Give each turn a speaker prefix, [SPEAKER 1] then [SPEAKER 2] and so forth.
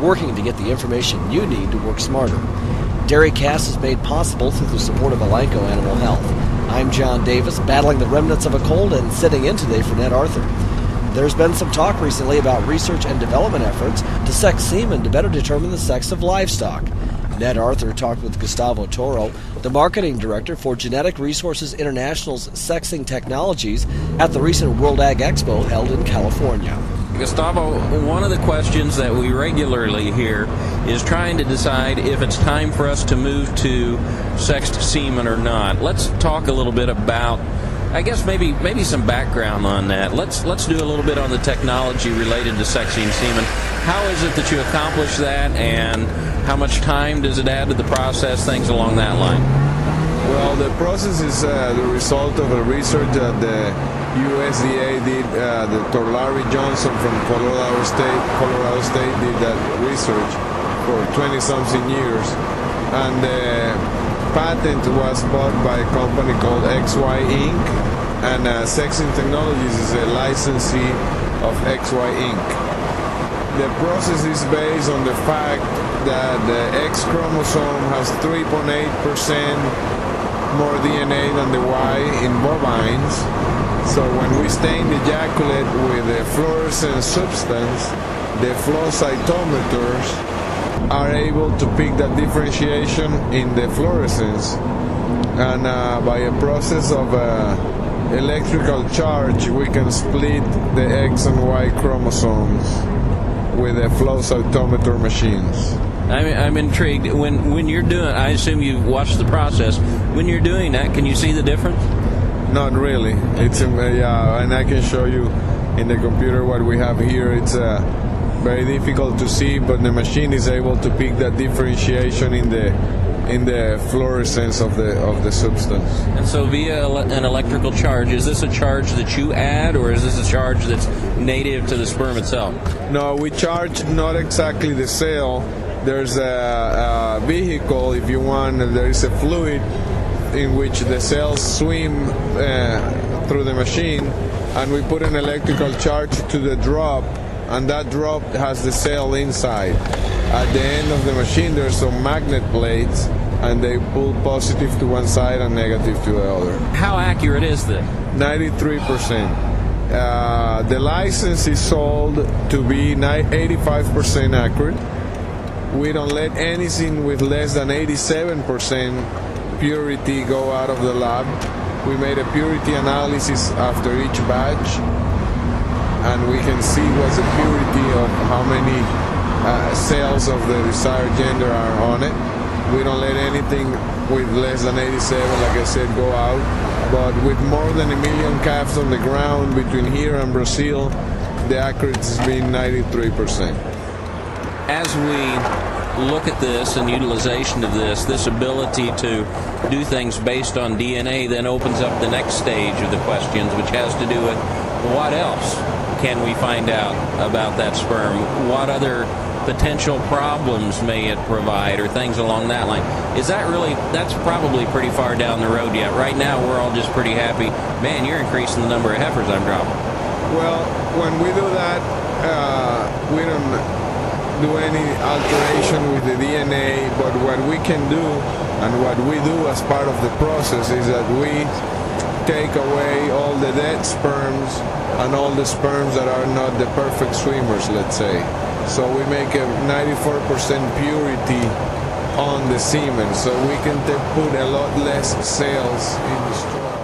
[SPEAKER 1] working to get the information you need to work smarter. DairyCast is made possible through the support of Elanco Animal Health. I'm John Davis, battling the remnants of a cold and sitting in today for Ned Arthur. There's been some talk recently about research and development efforts to sex semen to better determine the sex of livestock. Ned Arthur talked with Gustavo Toro, the marketing director for Genetic Resources International's Sexing Technologies, at the recent World Ag Expo held in California.
[SPEAKER 2] Gustavo, one of the questions that we regularly hear is trying to decide if it's time for us to move to sexed semen or not. Let's talk a little bit about, I guess maybe some background on that. Let's do a little bit on the technology related to sexing semen. How is it that you accomplish that, and how much time does it add to the process, things along that line?
[SPEAKER 3] Well, the process is the result of a research that the USDA did. Dr. Larry Johnson from Colorado State did that research for 20-something years, and the patent was bought by a company called XY Inc., and Sexing Technologies is a licensee of XY Inc. The process is based on the fact that the X chromosome has 3.8% more DNA than the Y in bovines. So when we stain the ejaculate with a fluorescent substance, the flow cytometers are able to pick that differentiation in the fluorescence. And by a process of electrical charge, we can split the X and Y chromosomes with the flow cytometer machines.
[SPEAKER 2] I'm intrigued. When you're doing, I assume you've watched the process. When you're doing that, can you see the difference?
[SPEAKER 3] Not really. It's yeah, and I can show you in the computer what we have here. It's very difficult to see, but the machine is able to pick that differentiation in the fluorescence of the substance.
[SPEAKER 2] And so via an electrical charge, is this a charge that you add, or is this a charge that's native to the sperm itself?
[SPEAKER 3] No, we charge not exactly the cell. There's a vehicle, if you want, and there is a fluid in which the cells swim through the machine, and we put an electrical charge to the drop, and that drop has the cell inside. At the end of the machine, there's some magnet plates, and they pull positive to one side and negative to the other.
[SPEAKER 2] How accurate is this?
[SPEAKER 3] 93%. The license is sold to be 85% accurate. We don't let anything with less than 87% purity go out of the lab. We made a purity analysis after each batch, and we can see what's the purity of how many cells of the desired gender are on it. We don't let anything with less than 87, like I said, go out. But with more than 1 million calves on the ground between here and Brazil, the accuracy has been 93%.
[SPEAKER 2] As we look at this and utilization of this ability to do things based on DNA then opens up the next stage of the questions, which has to do with what else can we find out about that sperm? What other potential problems may it provide, or things along that line? Is that really, that's probably pretty far down the road yet. Right now we're all just pretty happy. Man, you're increasing the number of heifers I'm dropping.
[SPEAKER 3] Well, when we do that, we don't do any alteration with the DNA, but what we can do and what we do as part of the process is that we take away all the dead sperms and all the sperms that are not the perfect swimmers, let's say. So we make a 94% purity on the semen, so we can put a lot less cells in the straw.